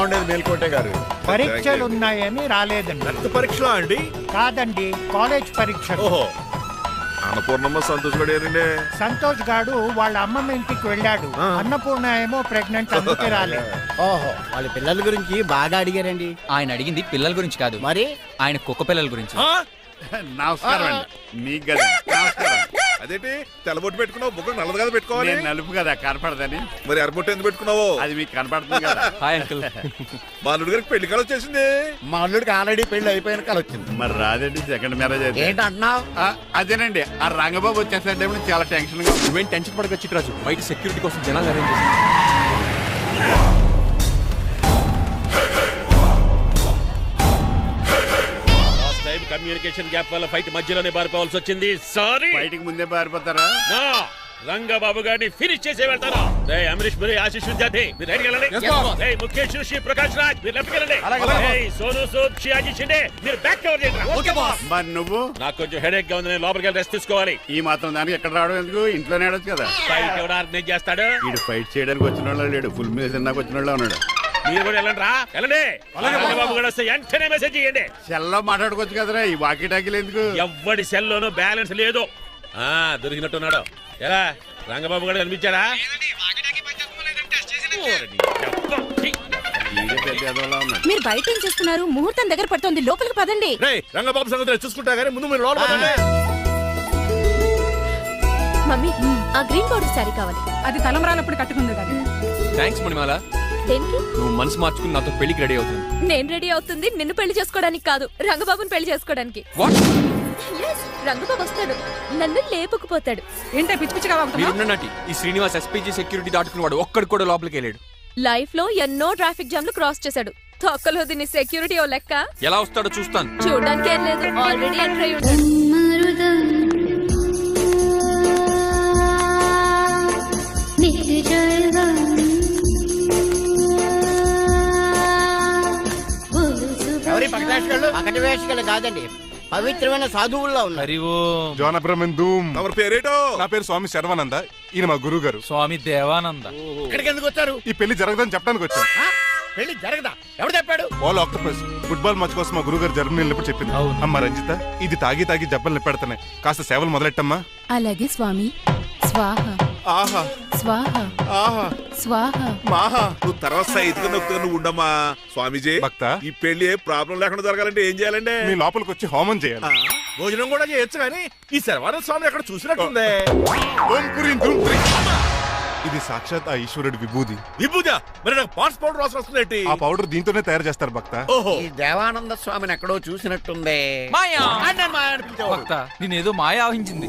బాగుండేది మేల్కోటే గారు. పరీక్షలు ఉన్నాయని రాలేదండి. రక్త పరీక్షలో అండి? కాదండి, కాలేజ్ పరీక్ష. ఓహో, అన్నపూర్ణమ్మ సంతోష్ గడేనండి. సంతోష్ గాడు వాళ్ళ అమ్మమ్మ ఇంటికి వెళ్ళాడు. అన్నపూర్ణ ఏమో ప్రెగ్నెంట్, అందుకే రాలేదు. ఓహో, వాళ్ళ పిల్లల గురించి బాగా అడిగారండి. ఆయన అడిగింది పిల్లల గురించి కాదు, మరి ఆయన కుక్క పిల్లల గురించి. నమస్కారం అండి. మీకు కదా నమస్కారం. అదేంటి తెల్లబొట్టు పెట్టుకున్నావు? బుగ్గ నల్లది కదా పెట్టుకోవాలి. నేను నలుపు కదా కనపడదని. మరి ఎర్రబొట్టు ఎందుకు పెట్టుకున్నావు? అది మీకు కనపడుతుంది కదా. Hi uncle. మా అల్లుడి గారికి పెళ్లి కాలం వచ్చేసింది. మా అల్లుడికి ఆల్రెడీ పెళ్లి అయిపోయిన కాలం వచ్చింది. మరి రాదండి సెకండ్ మ్యారేజ్ అయితే. ఏంటంటున్నావు? అదేనండి, ఆ రంగబాబు వచ్చేసరికి చాలా టెన్షన్ గా. నువ్వేం టెన్షన్ పడక చిట్రాజు, బయట సెక్యూరిటీ కోసం జనాలు అరేంజ్ కమ్యూనికేషన్ గ్యాప్ వల్ల ఫైట్ మధ్యలోనే పారిపోవాల్సి వచ్చింది. సారీ. బయటికి ముందే పారిపోతారా? రంగబాబు గారిని ఫినిష్ చేసి వెళ్తారా? రే అమరీష్ మురి, ఆశీష్ విద్యార్థి మీరు రైట్ వెళ్ళండి. రే ముఖేష్ శ్రీ ప్రకాష్ రాజ్ మీరు లెఫ్ట్ వెళ్ళండి. రే సోను సూద్ షియాజీ షిండే మీరు బ్యాక్ కవర్ చేయండి. మరి నువ్వు? నాకు కొంచెం హెడేక్ గా ఉంది, నేను లోపలికి వెళ్ళి రెస్ట్ తీసుకోవాలి. ఈ మాత్రం దానికి ఎక్కడ రావడం ఎందుకు? ఇంట్లోనే ఆడొచ్చు కదా. ఫైట్ ఎవడు ఆర్గనైజ్ చేస్తాడు? వీడు ఫైట్ చేయడానికి వచ్చిన వాళ్ళు లేడు, ఫుల్ మీల్స్ నాకు వచ్చిన వాళ్ళు ఉన్నాడు. మీరు కూడా వెళ్ళండి రా, వెళ్ళండి. రంగబాబు గారు వస్తే వెంటనే మెసేజ్ చేయండి. సెల్లో మాట్లాడుకోవచ్చు కదరా, ఈ వాకీ టాకీలు ఎందుకు? ఎవ్వడి సెల్లోనూ బ్యాలెన్స్ లేదు. దొరికినట్టున్నాడు. ఎలా రంగబాబు గారు కనిపించాడా? మీరు బయట ఏం చేస్తున్నారు? ముహూర్తం దగ్గర పడుతుంది, లోపలికి పదండి. రంగబాబు సంగతి చూసుకుంటా గానీ ముందు మీరు లోపల పదండి. మమ్మీ, ఆ గ్రీన్ బోర్డర్ శారీ కావాలి. అది తలంబ్రాలప్పుడు కట్టుకుంది కదా. థ్యాంక్స్ మణిమాల. దేనికి? నువ్వు మనసు మార్చుకుని నాతో పెళ్లికి రెడీ అవుతుంది. నేను రెడీ అవుతుంది నిన్ను పెళ్లి చేసుకోవడానికి కాదు, రంగబాబుని పెళ్లి చేసుకోవడానికి. రంగబాబు వస్తాడు, నన్ను లేపుకుపోతాడు. ఏంటే పిచ్చి పిచ్చిగా మీరున్నటి ఈ శ్రీనివాస్ ఎస్పీజీ సెక్యూరిటీ దాటుకునేవాడు ఒక్కడు కూడా లోపలికి వెళ్ళాడు. లైఫ్ లో ఎన్నో ట్రాఫిక్ జామ్లు క్రాస్ చేశాడు. తొక్కలో దీన్ని సెక్యూరిటీ ఓ లెక్క. ఎలా వస్తాడో చూస్తాను. చూడడానికి ఏం లేదు, ఆల్రెడీ ఎంటర్ అయి ఉంటాడు. ఎవరి పక్కటి వేషగాళ్ళు కాదండి, పవిత్రమైన సాధువుల్లో ఉన్నారు. తమరి పేరేటో? నా పేరు స్వామి శర్వానంద, ఈయన మా గురువు గారు స్వామి దేవానంద. ఇక్కడికి ఎందుకు వచ్చారు? ఈ పెళ్లి జరగదని చెప్పడానికి వచ్చాను. పెళ్లి జరగదా? ఎవడు చెప్పాడు? వాళ్ళు ఆక్టోపస్ ఫుట్బాల్ మ్యాచ్ కోసం మా గురువు గారు జర్మనీ వెళ్ళినప్పుడు చెప్పింది. అమ్మ రంజిత, ఇది తాగి తాగి జబ్బలు నిప్పెడతాయి, కాస్త సేవలు మొదలెట్టమ్మా. అలాగే స్వామి. స్వాహ ఆహా స్వాహ ఆహా స్వాహ. మాహా, నువ్వు తర్వాత సైతుగా నొక్కుతా నువ్వు ఉండమ్మా. స్వామీజీ, భక్త, ఈ పెళ్లి ఏ ప్రాబ్లం లేకుండా జరగాలంటే ఏం చేయాలండి? మీ లోపలికి వచ్చి హోమం చేయాలి. భోజనం కూడా చేయొచ్చు కానీ ఈ శర్వానంద స్వామి ఎక్కడ చూసినట్టుందే. ఇది సాక్షాత్ ఆ ఈశ్వరుడి విభూది. విభూదా? మరి నాకు పాట్స్ పౌడర్ వాసన వస్తుంది. ఆ పౌడర్ దీంతోనే తయారు చేస్తారు భక్త. ఓహో, ఈ దేవానంద స్వామిని ఎక్కడో చూసినట్టుందే. భక్త నేనేదో మాయ ఆవహించింది.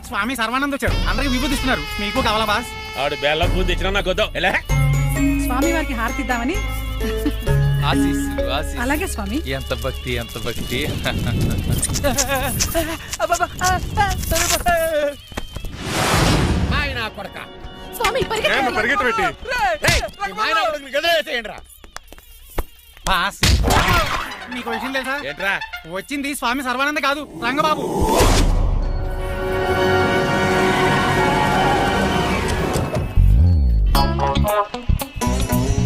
స్వామి సర్వానంద్ వచ్చాడు, అందరికి విభూతిస్తున్నారు. మీకు కావాలా బాస్? ఆడు బెల్లం పూర్తి ఇచ్చిన నాకు వద్దాం. స్వామి వారికి హారతి ఇద్దామని. ఆశీస్సులు, ఆశీస్సులు. అలాగే స్వామి. ఎంత భక్తి, ఎంత భక్తి. స్వామి పరిగెట్టబెట్టి బాస్, మీకు విషయం తెలుసా? ఏంట్రా? వచ్చింది స్వామి సర్వానంద కాదు, రంగబాబు.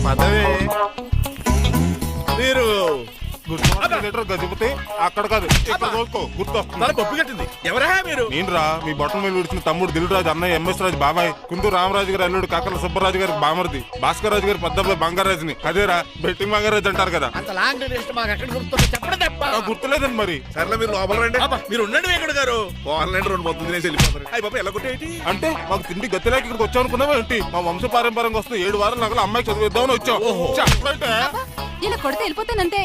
పదవే మీరు గజపతి అక్కడ కాదు, ఇక్కడ తోలుకో, గుర్తొస్తుంది. పప్పు కట్టింది ఎవరా మీరు? నేను రా, మీ బొట్టల మీద విడిచిన తమ్ముడు దిల్రాజు, అన్నయ్య ఎంఎస్ రాజు బాబాయ్, కుందూరు రామరాజు గారు అల్లుడు కాకల సుబ్బరాజు గారికి బామర్ది, భాస్కర్ రాజు గారి పెద్దబ్బాయి బంగారాజుని. అదేరా బెట్టింగ్ బంగారాజు అంటారు కదా. అంత లాంగ్ లిస్ట్ మాకు ఎక్కడ గుర్తుంది? చెప్పడం తప్ప. గుర్తులేదండి మరి. సర్లే మీరు లోపల రండి. మీరు ఉండండి వెంకట గారు. ఆన్లైన్ 2 మొత్తం తినేసి వెళ్ళిపోతారు. అయ్యి పాప ఎలా కొట్టేటి అంటే మాకు తిండి గతిలేక ఇక్కడికి వచ్చాం అనుకున్నావా ఏంటి? మా వంశ పారంపర్యంగా వస్తే 7 వారాలు నగల అమ్మాయి చదివిద్దామని వచ్చాం. చెప్పంటే ఇలా కొడితే వెళ్ళిపోతానంతే.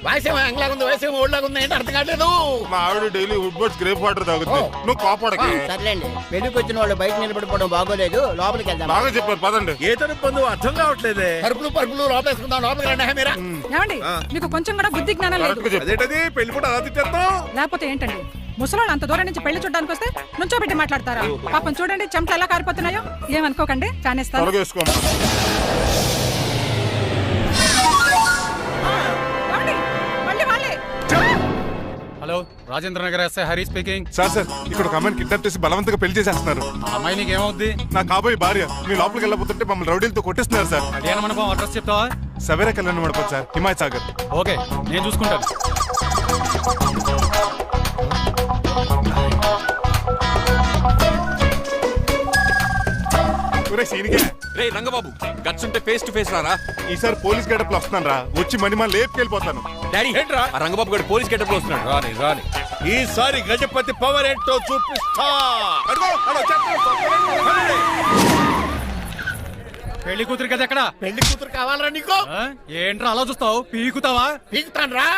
వయసేమో ఎంగ్లాగా ఉంది, వయసేమో ఓల్డ్లాగా ఉంది, ఏంటి అర్థం కావట్లేదు. మా ఆవిడ daily wood birds grape water తాగుతుంది, నువ్వు కాపాడకి. సర్లేండి, పెళ్లికి వచ్చిన వాళ్ళు బయట నిలబడిపోవడం బాగోలేదు, లోపలికి వెళ్దాం. బాగా చెప్పారు, పదండి. ఏ తను పొందు అర్థం కావట్లేదే. పరుపులు పరుపులు లోపలేసుకుందాం, లోపలికి రండి. మీరా ఏమండి, మీకు కొంచెం కూడా బుద్ధి జ్ఞానం లేదు. అదేంటది పెళ్లి కూడా అలా తిట్టేస్తాం? లేకపోతే ఏంటండి, ముసలోళ్ళు అంత దూరం నుంచి పెళ్లి చూడడానికి వస్తే నుంచోబెట్టి మాట్లాడతారా? పాపం చూడండి చెమట ఎలా కారిపోతున్నాయో. ఏమనుకోకండి, కానేస్తాను. Hello Rajendra Nagar SI Hari speaking. Sir ఇక్కడ ఒక అమ్మాయిని కిడ్నాప్ చేసి బలవంతంగా పెళ్లి చేసేస్తున్నారు. ఆ అమ్మాయి నీకేమవుద్ది? నా కాబోయే భార్య. మీ లోపలికి వెళ్ళబోతుంటే మమ్మల్ని రౌడీలతో కొట్టేస్తున్నారు సార్. కళ్యాణ మండపం అడ్రస్ చెప్తావా? సవేరా కళ్యాణ మండపం సార్, హిమాయత్ సాగర్. ఓకే, నేను చూసుకుంటాను. రే రంగబాబు, గట్స్ ఉంటే ఫేస్ టు ఫేస్ రారా. ఈసారి పోలీస్ గెటప్ లో వస్తాను రా, వచ్చి మణిమా లేపుకెళ్ళిపోతాను. డాడీ ఏంట్రా ఆ రంగబాబు గారు పోలీస్ గెటప్ లో వస్తున్నాడు. రాని రాని ఈసారి గజపతి పవర్ ఏంటో చూపిస్తా. పెళ్లి కూతురు కదా ఎక్కడ? పెళ్లి కూతురు కావాలరా నీకు? ఏంట్రా అలా చూస్తావు? పీకుతావా? పీకుతాన్రా.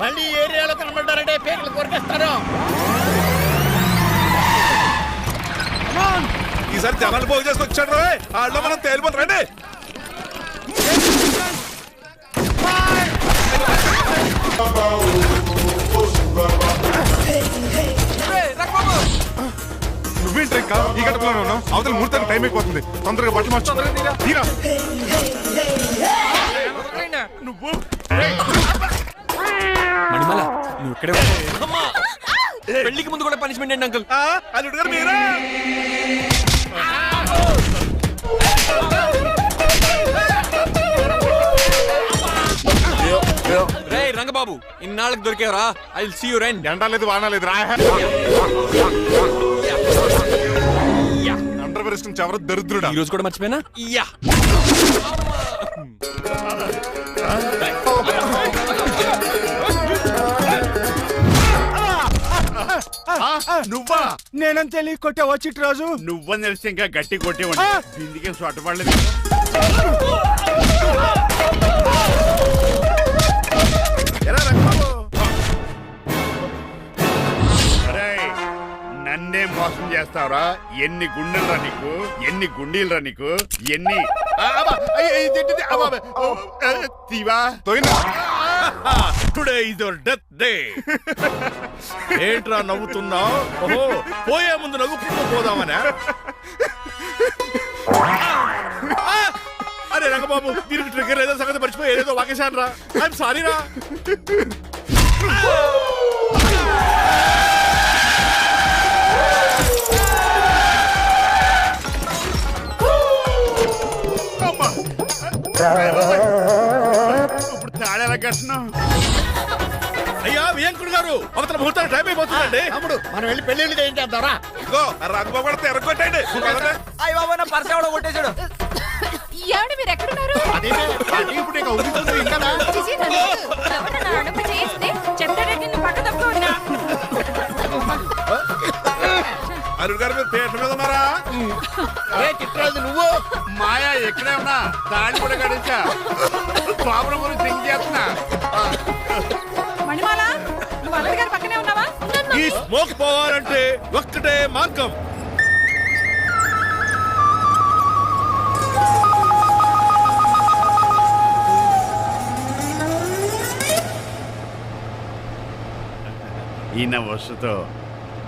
మళ్ళీ ఏరియాలో కనబడ్డారంటే పేర్లు కొరికేస్తారు. ఈసారి జనాలు పోగు చేసి వచ్చాడు. వాళ్ళు మనం తేలిపోతారండి. నువ్వేంటి ఇంకా ఈ గడపలోనే ఉన్నావు? అవతల ముహూర్తానికి టైం అయిపోతుంది. తొందరగా బట్టలు మార్చు. నువ్వు మణిమాల నువ్వు ఇక్కడే పెళ్లికి ముందు కూడా పనిష్మెంట్ ఏంటి అంకుల్? అల్లుడు గారు మీరా? రే రంగబాబు, ఇన్నాళ్ళకి దొరికేవరా. ఐ విల్ సీ యు రెన్. ఎండా లేదు వాన లేదు రా. అండర్ వేసుకుని ఎవరు దరిద్రుడా. ఈ రోజు కూడా మర్చిపోయినా. యా నువ్వా? నేనని తెలియ కొట్టే వచ్చి రోజు నువ్వని తెలిసి ఇంకా గట్టి కొట్టేవాడి. ఇందుకే చోటపడలేదు. నన్నే మోసం చేస్తావురా? ఎన్ని గుండెలరా నీకు, ఎన్ని గుండీలరా నీకు, ఎన్ని తీవా. Today is your death day. ఏంట్రా నవ్వుతున్నావు? ఓహో, పోయే ముందు నవ్వుకుంటూ పోదామనా? అరే రంగబాబు, దీనికి ట్రిగ్గర్ ఏదో సంగతి మర్చిపోయి ఏదో వాకేశాను రా. ఐఎమ్ సారీ రా. ఇప్పుడు తాడేలా కట్టినావు? అయ్యా వియంకుడు గారు, అవతల ముహూర్తానికి టైం అయిపోతుందండి. తమ్ముడు మనం వెళ్ళి పెళ్లి ఏం చేద్దాంరా? ఇదిగో రంగబాబు కూడా ఎరగొట్టండి. అయ్య బాబా, నా పర్స్ ఎవడో కొట్టేశాడు. ఏమండి మీరు ఎక్కడున్నారు? ఇప్పుడు ఇక ఉరుకుతుంది ఇంకా. చిచి, నన్ను ఎవరు నా అడుగు చేస్తే చెప్తాడంటే నువ్వు పక్క తప్పుకో ఉన్నా. అల్లుడు గారు మీరు థియేటర్ మీద ఉన్నారా? చిట్రాజు నువ్వు మాయా ఎక్కడే ఉన్నా తాడి కూడా గడించా. ప్రాబ్లం గురించి థింక్ చేస్తున్నా. మణిమాల, నువ్వు అల్లుడి గారి పక్కనే ఉన్నావా? ఈ స్మోక్ పోవాలంటే ఒక్కటే మార్గం. ఈయన వస్తుతో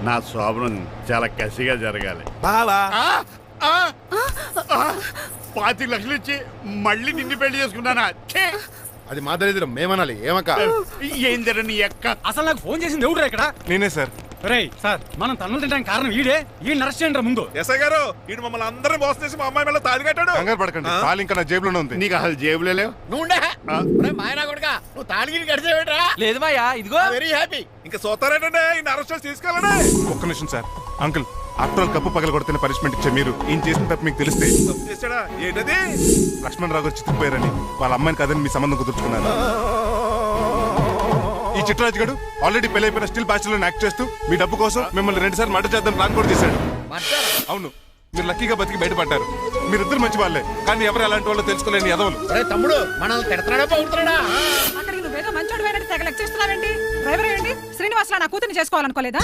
నా శోభనం చాలా కసిగా జరగాలి. బావా 25 లక్షలు ఇచ్చి మళ్ళీ నిన్ను పెళ్లి చేసుకున్నానా? అది మా దరిద్రం, మేమనాలి. ఏమక్క ఏం జరని ఎక్క. అసలు నాకు ఫోన్ చేసింది ఎవడురా ఇక్కడ? నేనే సార్. రేయ్ సార్, మనం తన్నులు తినడానికి కారణం ఈడే. ఈ అరెస్ట్ చేయండి ముందు. ఎస్ఐ గారు, వీడు మమ్మల్ని అందరినీ మోసం చేసి మా అమ్మాయి మీద తాళి కట్టాడు. కంగారు పడకండి, తాళి ఇంకా నా జేబులోనే ఉంది. నీకు అసలు జేబులే లేవు. నువ్వు మాయనా కొడుక, నువ్వు తాళగిరి కడిచేవేట్రా? లేదు మాయా, ఇదిగో. Very happy. ఇంకా సోతారేటండి, ఈయన అరెస్ట్ చేసి తీసుకెళ్ళండి. ఒక్క నిమిషం సార్. అంకుల్, ఆఫ్టర్ కప్పు పగల కొడితేనే పనిష్మెంట్ ఇచ్చే మీరు ఈయన చేసిన తప్పు మీకు తెలిస్తే. తప్పు చేశాడా? ఏంటది? లక్ష్మణ్ రావు గారు చిత్తిపోయారని వాళ్ళ అమ్మాయిని కాదని మీ సంబంధం కుదుర్చుకున్నారు. ఈ చిట్రాజు గారు ఆల్రెడీ పెళ్ళైపోయిన స్టిల్ బ్యాచులర్ యాక్ట్ చేస్తూ మీ డబ్బు కోసం మిమ్మల్ని 2 సార్లు మర్డర్ చేద్దాం ప్లాన్ కూడా చేశాడు. అవును, మీరు లక్కీగా బతికి బయటపడ్డారు. మీరిద్దరు మంచి వాళ్ళే, కానీ ఎవరు ఎలాంటి వాళ్ళు తెలుసుకోలేని ఎదవలు. తమ్ముడు మనల్ని తిడతాడా బాగుంటాడా? అక్కడికి నువ్వేదో మంచోడు పోయినట్టు తెగ లెక్క చేస్తున్నావేంటి? డ్రైవర్ ఏంటి? శ్రీనివాసరావు నా కూతుర్ని చేసుకోవాలనుకోలేదా?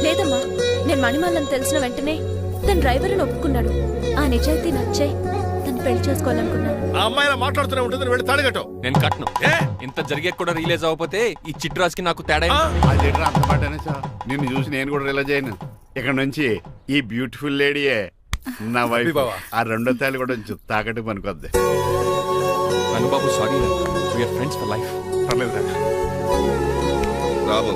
లేదమ్మా, నేను మణిమాలని తెలిసిన వెంటనే తన డ్రైవర్ అని ఒప్పుకున్నాడు. ఆ నిజాయితీ నచ్చాయి తను పెళ్లి చేసుకోవాలనుకున్నాను. ఆ అమ్మాయి ఇలా మాట్లాడుతూనే ఉంటుంది, వెళ్ళి తాళిగట్టు. నేను కట్టను. ఏ ఇంత జరిగే కూడా రిలీజ్ అవ్వకపోతే ఈ చిట్రాజ్ కి నాకు తేడా ఏంటి? అదేంటి అంత మాటనే సార్, నిన్ను చూసి నేను కూడా రిలైజ్ అయ్యాను. ఇక్కడ నుంచి ఈ బ్యూటిఫుల్ లేడీయే నా వైఫ్. ఆ రెండో తాళి కూడా తాకట్టు పనికొద్ది. Rangababu sorry, we are friends for life. పర్లేదు రాబు